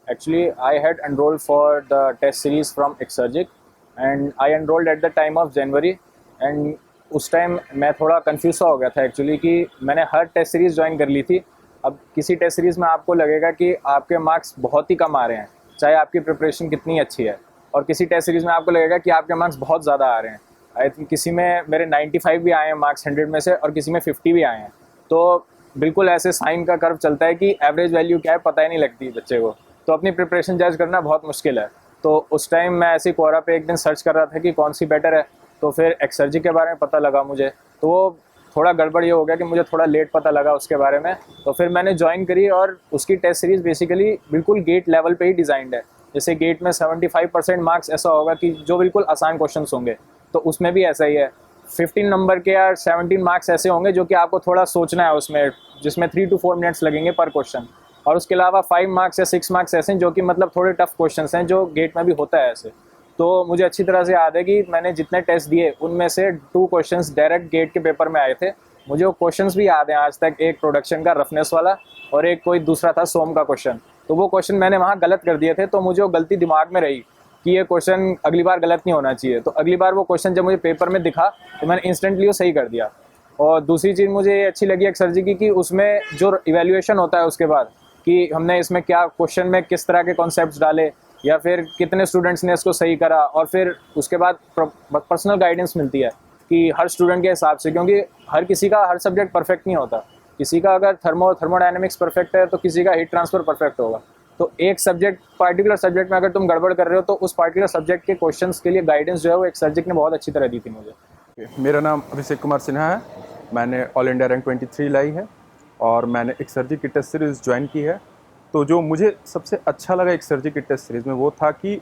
Actually, I had enrolled for the test series from Exergic, and I enrolled at the time of January. And उस time मैं थोड़ा confuse सा हो गया था एक्चुअली कि मैंने हर टेस्ट सीरीज़ ज्वाइन कर ली थी। अब किसी टेस्ट सीरीज़ में आपको लगेगा कि आपके मार्क्स बहुत ही कम आ रहे हैं, चाहे आपकी प्रिपरेशन कितनी अच्छी है, और किसी टेस्ट सीरीज़ में आपको लगेगा कि आपके मार्क्स बहुत ज़्यादा आ रहे हैं। आई थिंक किसी में मेरे 95 भी आए हैं मार्क्स 100 में से, और किसी में 50 भी आए हैं। तो बिल्कुल ऐसे साइन का कर्व चलता है कि एवरेज वैल्यू क्या है पता ही नहीं लगती बच्चे को, तो अपनी प्रिपरेशन जज करना बहुत मुश्किल है। तो उस टाइम मैं ऐसे कोरा पे एक दिन सर्च कर रहा था कि कौन सी बेटर है, तो फिर एक्सर्जी के बारे में पता लगा मुझे। तो वो थोड़ा गड़बड़ ये हो गया कि मुझे थोड़ा लेट पता लगा उसके बारे में, तो फिर मैंने ज्वाइन करी। और उसकी टेस्ट सीरीज़ बेसिकली बिल्कुल गेट लेवल पे ही डिज़ाइंड है। जैसे गेट में 75% मार्क्स ऐसा होगा कि जो बिल्कुल आसान क्वेश्चन होंगे, तो उसमें भी ऐसा ही है। 15 नंबर के या 17 मार्क्स ऐसे होंगे जो कि आपको थोड़ा सोचना है उसमें, जिसमें 3 to 4 मिनट्स लगेंगे पर क्वेश्चन। और उसके अलावा 5 मार्क्स या 6 मार्क्स ऐसे हैं जो कि मतलब थोड़े टफ क्वेश्चंस हैं, जो गेट में भी होता है ऐसे। तो मुझे अच्छी तरह से याद है कि मैंने जितने टेस्ट दिए उनमें से 2 क्वेश्चंस डायरेक्ट गेट के पेपर में आए थे। मुझे वो क्वेश्चंस भी याद हैं आज तक, एक प्रोडक्शन का रफनेस वाला और एक कोई दूसरा था सोम का क्वेश्चन। तो वो क्वेश्चन मैंने वहाँ गलत कर दिए थे, तो मुझे वो गलती दिमाग में रही कि ये क्वेश्चन अगली बार गलत नहीं होना चाहिए। तो अगली बार वो क्वेश्चन जब मुझे पेपर में दिखा तो मैंने इंस्टेंटली वो सही कर दिया। और दूसरी चीज़ मुझे ये अच्छी लगी एक्सर्जी की कि उसमें जो इवैल्यूएशन होता है उसके बाद, कि हमने इसमें क्या क्वेश्चन में किस तरह के कॉन्सेप्ट्स डाले, या फिर कितने स्टूडेंट्स ने इसको सही करा, और फिर उसके बाद पर्सनल गाइडेंस मिलती है कि हर स्टूडेंट के हिसाब से, क्योंकि हर किसी का हर सब्जेक्ट परफेक्ट नहीं होता। किसी का अगर थर्मोडायनेमिक्स परफेक्ट है तो किसी का हीट ट्रांसफ़र परफेक्ट होगा। तो एक सब्जेक्ट, पार्टिकुलर सब्जेक्ट में अगर तुम गड़बड़ कर रहे हो तो उस पार्टिकुलर सब्जेक्ट के क्वेश्चंस के लिए गाइडेंस जो है वो एक सब्जेक्ट ने बहुत अच्छी तरह दी थी मुझे। मेरा नाम अभिषेक कुमार सिन्हा है। मैंने ऑल इंडिया रैंक 23 लाई है और मैंने एक्सर्जी की टेस्ट सीरीज़ ज्वाइन की है। तो जो मुझे सबसे अच्छा लगा एक्सर्जी की टेस्ट सीरीज़ में वो था कि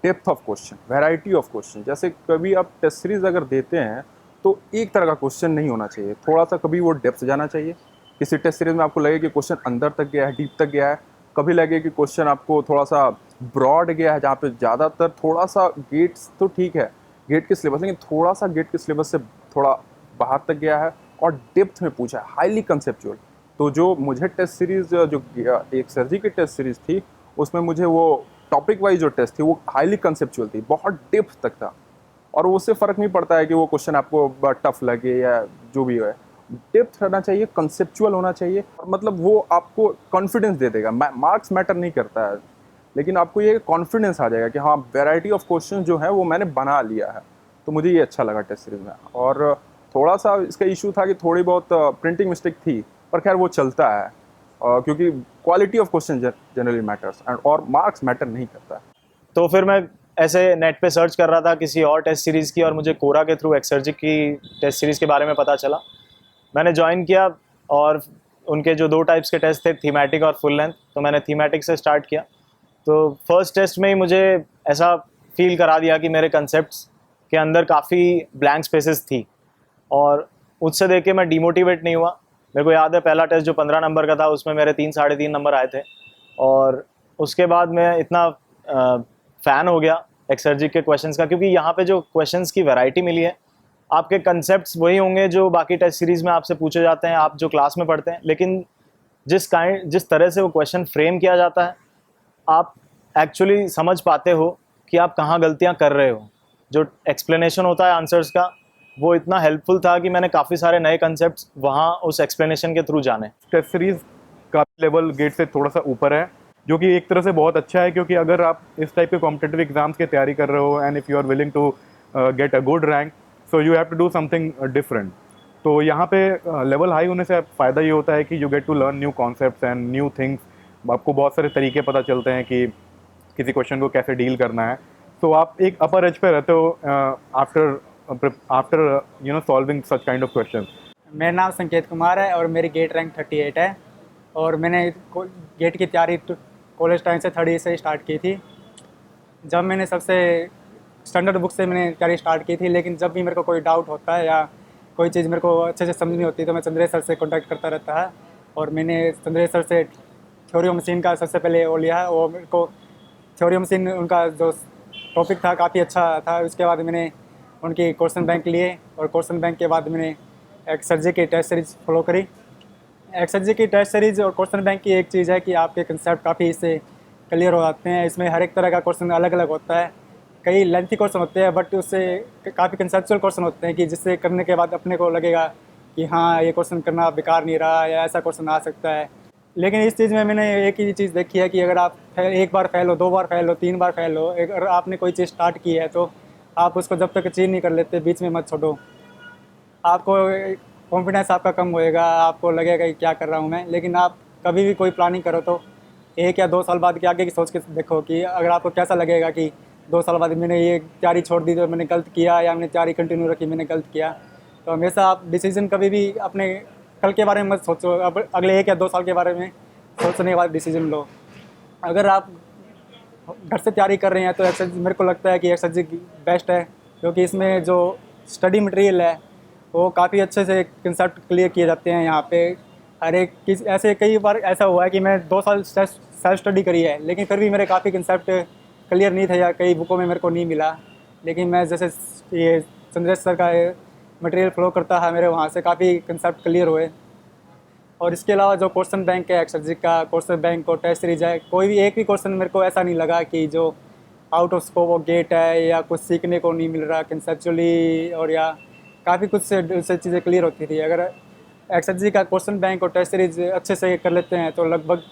depth of question, variety of question. जैसे कभी आप टेस्ट सीरीज़ अगर देते हैं तो एक तरह का क्वेश्चन नहीं होना चाहिए, थोड़ा सा कभी वो डेप्थ जाना चाहिए। किसी टेस्ट सीरीज़ में आपको लगे कि क्वेश्चन अंदर तक गया है, डीप तक गया है। कभी लगे कि क्वेश्चन आपको थोड़ा सा ब्रॉड गया है, जहाँ पे ज़्यादातर थोड़ा सा गेट्स तो ठीक है, गेट के सिलेबस, लेकिन थोड़ा सा गेट के सिलेबस से थोड़ा बाहर तक गया है और डेप्थ में पूछा है, हाईली कंसेप्चुअल। तो जो मुझे टेस्ट सीरीज़ जो एक्सर्जी की टेस्ट सीरीज़ थी उसमें मुझे वो टॉपिक वाइज जो टेस्ट थी वो हाईली कंसेप्चुअल थी, बहुत डेप्थ तक था। और उससे फ़र्क नहीं पड़ता है कि वो क्वेश्चन आपको टफ लगे या जो भी है, डेप्थ रहना चाहिए, कंसेप्चुअल होना चाहिए। और मतलब वो आपको कॉन्फिडेंस दे देगा। मार्क्स मैटर नहीं करता है, लेकिन आपको ये कॉन्फिडेंस आ जाएगा कि हाँ, वैरायटी ऑफ क्वेश्चन जो है वो मैंने बना लिया है। तो मुझे ये अच्छा लगा टेस्ट सीरीज़ में। और थोड़ा सा इसका इशू था कि थोड़ी बहुत प्रिंटिंग मिस्टेक थी, पर खैर वो चलता है, क्योंकि quality of question generally matters and और मार्क्स मैटर नहीं करता है। तो फिर मैं ऐसे नेट पे सर्च कर रहा था किसी और टेस्ट सीरीज़ की, और मुझे कोरा के थ्रू एक्सर्जी की टेस्ट सीरीज़ के बारे में पता चला। मैंने ज्वाइन किया, और उनके जो 2 टाइप्स के टेस्ट थे, थीमेटिक और फुल लेंथ, तो मैंने थीमेटिक से स्टार्ट किया। तो फर्स्ट टेस्ट में ही मुझे ऐसा फील करा दिया कि मेरे कंसेप्ट्स के अंदर काफ़ी ब्लैंक स्पेसेस थी, और उससे देख के मैं डिमोटिवेट नहीं हुआ। मेरे को याद है पहला टेस्ट जो 15 नंबर का था उसमें मेरे 3 साढ़े 3 नंबर आए थे, और उसके बाद मैं इतना फ़ैन हो गया एक्सर्जी के क्वेश्चंस का, क्योंकि यहाँ पे जो क्वेश्चंस की वैरायटी मिली है, आपके कंसेप्ट्स वही होंगे जो बाकी टेस्ट सीरीज़ में आपसे पूछे जाते हैं, आप जो क्लास में पढ़ते हैं, लेकिन जिस तरह से वो क्वेश्चन फ्रेम किया जाता है, आप एक्चुअली समझ पाते हो कि आप कहाँ गलतियाँ कर रहे हो। जो एक्सप्लेनेशन होता है आंसर्स का, वो इतना हेल्पफुल था कि मैंने काफ़ी सारे नए कंसेप्ट्स वहाँ उस एक्सप्लेनेशन के थ्रू जाने। टेस्ट सीरीज़ का लेवल गेट से थोड़ा सा ऊपर है, जो कि एक तरह से बहुत अच्छा है, क्योंकि अगर आप इस टाइप के कॉम्पिटिटिव एग्जाम्स की तैयारी कर रहे हो and if you are willing to get a good rank, so you have to do something different. तो यहाँ पे लेवल हाई होने से फ़ायदा ये होता है कि you get to learn new concepts and new things. आपको बहुत सारे तरीके पता चलते हैं कि किसी क्वेश्चन को कैसे डील करना है। तो आप एक अपर एज पे रहते हो after you know solving such kind of question. मेरा नाम संकेत कुमार है और मेरी गेट रैंक 38 है, और मैंने गेट की तैयारी कॉलेज टाइम से 30 से स्टार्ट की थी। जब मैंने सबसे स्टैंडर्ड बुक से मैंने तैयारी स्टार्ट की थी, लेकिन जब भी मेरे को कोई डाउट होता है या कोई चीज़ मेरे को अच्छे से समझ नहीं होती तो मैं चंद्रेश सर से कॉन्टैक्ट करता रहता है। और मैंने चंद्रेश सर से थ्योरी ऑफ मशीन का सबसे पहले वो लिया है, वो मेरे को थ्योरी ऑफ मशीन उनका जो टॉपिक था काफ़ी अच्छा था। उसके बाद मैंने उनकी क्वेश्चन बैंक लिए, और क्वेश्चन बैंक के बाद मैंने एक्सर्जी की टेस्ट सीरीज फॉलो करी। एक्सर्जी की टेस्ट सीरीज और क्वेश्चन बैंक की एक चीज़ है कि आपके कंसेप्ट काफ़ी इससे क्लियर हो जाते हैं। इसमें हर एक तरह का क्वेश्चन अलग अलग होता है। कई लेंथी क्वेश्चन होते हैं बट उससे काफ़ी कंसेप्चुअल क्वेश्चन होते हैं कि जिससे करने के बाद अपने को लगेगा कि हाँ ये क्वेश्चन करना बेकार नहीं रहा या ऐसा क्वेश्चन आ सकता है। लेकिन इस चीज़ में मैंने एक ही चीज़ देखी है कि अगर आप एक बार फेल हो, 2 बार फेल हो, 3 बार फेल हो, अगर आपने कोई चीज़ स्टार्ट की है तो आप उसको जब तक अचीव नहीं कर लेते बीच में मत छोड़ो। आपको कॉन्फिडेंस आपका कम होएगा, आपको लगेगा कि क्या कर रहा हूँ मैं। लेकिन आप कभी भी कोई प्लानिंग करो तो 1 या 2 साल बाद के आगे की सोच के देखो कि अगर आपको कैसा लगेगा कि 2 साल बाद मैंने ये तैयारी छोड़ दी तो मैंने गलत किया या मैंने तैयारी कंटिन्यू रखी मैंने गलत किया। तो हमेशा आप डिसीजन कभी भी अपने कल के बारे में मत सोचो, अब अगले 1 या 2 साल के बारे में सोचने के बाद डिसीजन लो। अगर आप घर से तैयारी कर रहे हैं तो एक्सरजी मेरे को लगता है कि एक्सरजी बेस्ट है, क्योंकि इसमें जो स्टडी मटेरियल है वो काफ़ी अच्छे से कंसेप्ट क्लियर किए जाते हैं यहाँ पे। हर एक किस ऐसे कई बार ऐसा हुआ है कि मैं 2 साल सेल्फ स्टडी करी है लेकिन फिर भी मेरे काफ़ी कंसेप्ट क्लियर नहीं था या कई बुकों में मेरे को नहीं मिला। लेकिन मैं जैसे ये चंद्रेश सर का मटेरियल फ्लो करता है मेरे वहाँ से काफ़ी कंसेप्ट क्लियर हुए। और इसके अलावा जो क्वेश्चन बैंक है एक्सरजी का, क्वेश्चन बैंक और टेस्ट सीरीज है, कोई भी एक भी क्वेश्चन मेरे को ऐसा नहीं लगा कि जो out of scope of GATE है या कुछ सीखने को नहीं मिल रहा कंसेप्चुअली, और या काफ़ी कुछ से उससे चीज़ें क्लियर होती थी। अगर एक्सरजी का क्वेश्चन बैंक और टेस्ट सीरीज अच्छे से कर लेते हैं तो लगभग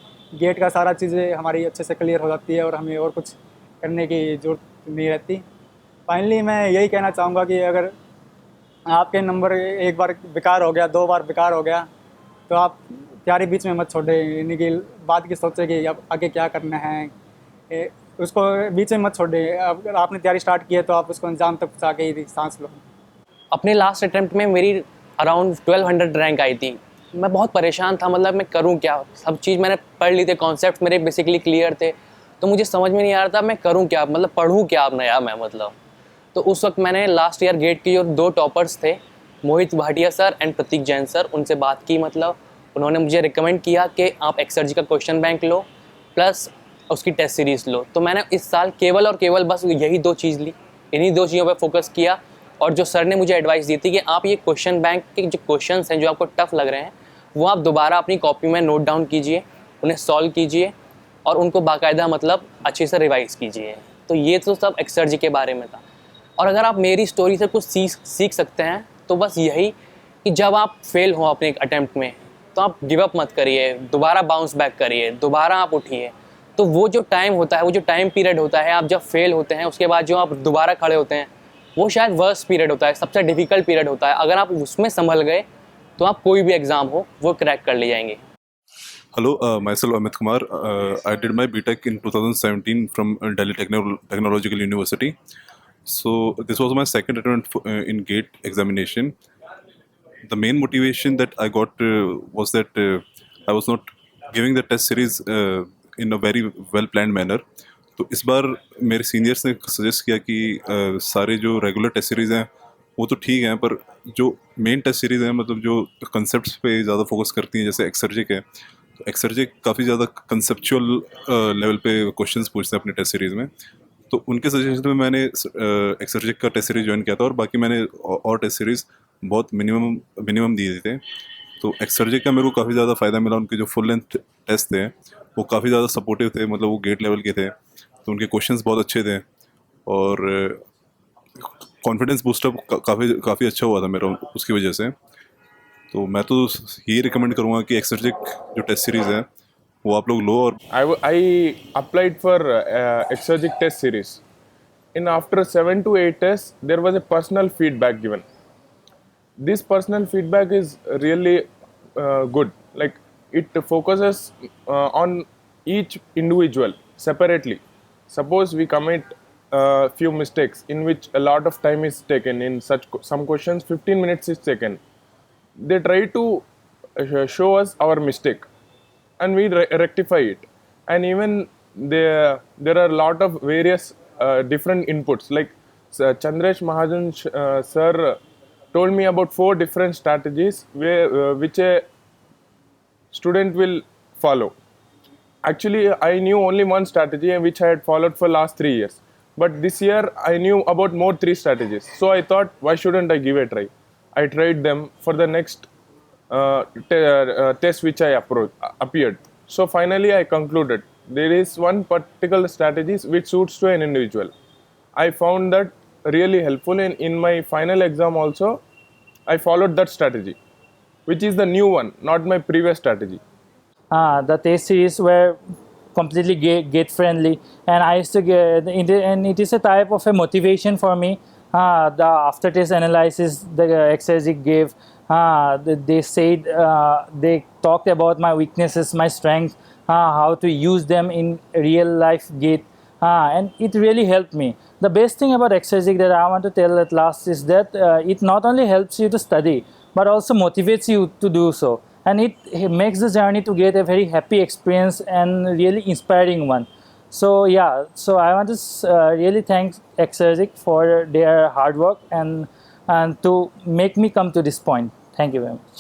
गेट का सारा चीज़ें हमारी अच्छे से क्लियर हो जाती है और हमें और कुछ करने की ज़रूरत नहीं रहती। फाइनली मैं यही कहना चाहूँगा कि अगर आपके नंबर एक बार बेकार हो गया, 2 बार बेकार हो गया तो आप तैयारी बीच में मत छोड़े, यानी कि बाद की सोचें कि अब आगे क्या करना है, उसको बीच में मत छोड़े। अगर आपने तैयारी स्टार्ट की है तो आप उसको अंजाम तक पहुँचा के ही सांस लो। अपने लास्ट अटैम्प्ट में मेरी अराउंड 1200 रैंक आई थी। मैं बहुत परेशान था, मतलब मैं करूं क्या। सब चीज़ मैंने पढ़ ली थी, कॉन्सेप्ट मेरे बेसिकली क्लियर थे, तो मुझे समझ में नहीं आ रहा था मैं करूं क्या, मतलब पढ़ूं क्या अब नया मैं मतलब। तो उस वक्त मैंने लास्ट ईयर गेट की जो 2 टॉपर्स थे, Mohit Bhatia sir and Prateek Jain sir, उनसे बात की। मतलब उन्होंने मुझे रिकमेंड किया कि आप एक्सरजी का क्वेश्चन बैंक लो प्लस उसकी टेस्ट सीरीज़ लो। तो मैंने इस साल केवल और केवल बस यही 2 चीज़ ली, इन्हीं 2 चीज़ों पर फोकस किया। और जो सर ने मुझे एडवाइस दी थी कि आप ये क्वेश्चन बैंक के जो क्वेश्चंस हैं जो आपको टफ लग रहे हैं वो आप दोबारा अपनी कॉपी में नोट डाउन कीजिए, उन्हें सॉल्व कीजिए और उनको बाकायदा मतलब अच्छे से रिवाइज़ कीजिए। तो ये तो सब एक्सरजी के बारे में था। और अगर आप मेरी स्टोरी से कुछ सीख सकते हैं तो बस यही कि जब आप फेल हो अपने अटैम्प्ट में तो आप गिव अप मत करिए, दोबारा बाउंस बैक करिए, दोबारा आप उठिए। तो वो जो टाइम होता है, वो जो टाइम पीरियड होता है, आप जब फेल होते हैं उसके बाद जो आप दोबारा खड़े होते हैं, वो शायद वर्स्ट पीरियड होता है, सबसे डिफ़िकल्ट पीरियड होता है। अगर आप उसमें संभल गए तो आप कोई भी एग्ज़ाम हो वो क्रैक कर ले जाएंगे। Hello, myself Amit Kumar. I did my BTech in 2017 from Delhi Technological University. So this was my second attempt in GATE examination. The main motivation that I got was that I was not giving the test series in a very well planned manner. तो इस बार मेरे seniors ने suggest किया कि सारे जो regular test series हैं वो तो ठीक हैं, पर जो मेन टेस्ट सीरीज़ हैं मतलब जो कंसेप्ट्स पे ज़्यादा फोकस करती हैं, जैसे एक्सर्जिक है, तो एक्सर्जिक काफ़ी ज़्यादा कंसेप्चुअल लेवल पे क्वेश्चंस पूछते हैं अपनी टेस्ट सीरीज़ में। तो उनके सजेशन में मैंने एक्सर्जिक का टेस्ट सीरीज़ ज्वाइन किया था और बाकी मैंने और टेस्ट सीरीज़ बहुत मिनिमम दिए थे। तो एक्सर्जिक का मेरे को काफ़ी ज़्यादा फ़ायदा मिला। उनके जो फुल लेंथ टेस्ट थे वो काफ़ी ज़्यादा सपोर्टिव थे, मतलब वो गेट लेवल के थे, तो उनके क्वेश्चंस बहुत अच्छे थे और कॉन्फिडेंस बूस्टअप काफ़ी अच्छा हुआ था मेरा उसकी वजह से। तो मैं तो यही रिकमेंड करूँगा कि एक्सर्जिक जो टेस्ट सीरीज़ है वो आप लोग लो। और I applied for Exergic test series. In after 7 to 8 tests, there was a personal feedback given. This personal feedback is really good. Like it focuses on each individual separately. Suppose we commit a few mistakes in which a lot of time is taken. In some questions, 15 minutes is taken. They try to show us our mistake and we rectify it. And even there are a lot of various different inputs. Like Chandresh Mahajan sir told me about 4 different strategies which a student will follow. Actually, I knew only one strategy which I had followed for last 3 years. But this year, I knew about more 3 strategies. So I thought, why shouldn't I give a try? I tried them for the next test which I appeared. So finally, I concluded there is one particular strategy which suits to an individual. I found that really helpful, and in my final exam also, I followed that strategy, which is the new one, not my previous strategy. The test series were completely gate friendly, and I used to get and it is a type of a motivation for me. The after test analysis the Exergic gave, they said, they talked about my weaknesses, my strengths, how to use them in real life gate, and it really helped me. The best thing about Exergic that I want to tell at last is that it not only helps you to study but also motivates you to do so, and it makes the journey to get a very happy experience and really inspiring one. So yeah, so I want to really thank Exergic for their hard work and to make me come to this point. Thank you very much.